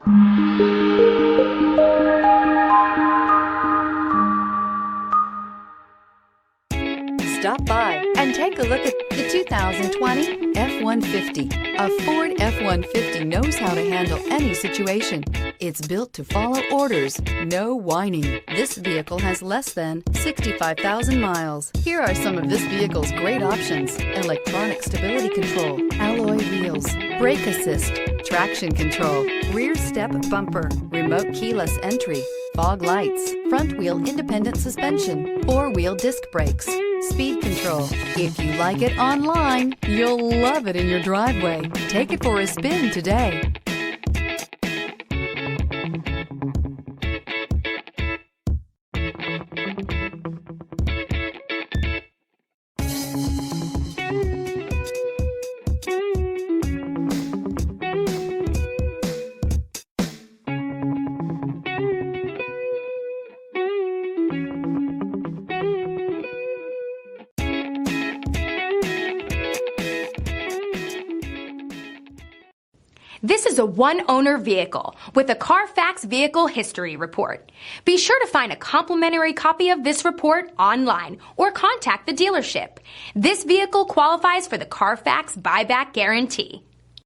Stop by and take a look at the 2020 F-150. A Ford F-150 knows how to handle any situation. It's built to follow orders, no whining. This vehicle has less than 65,000 miles. Here are some of this vehicle's great options: electronic stability control, alloy wheels, brake assist, traction control, rear step bumper, remote keyless entry, fog lights, front wheel independent suspension, four-wheel disc brakes, speed control. If you like it online, you'll love it in your driveway. Take it for a spin today. This is a one-owner vehicle with a Carfax Vehicle History Report. Be sure to find a complimentary copy of this report online or contact the dealership. This vehicle qualifies for the Carfax Buyback Guarantee.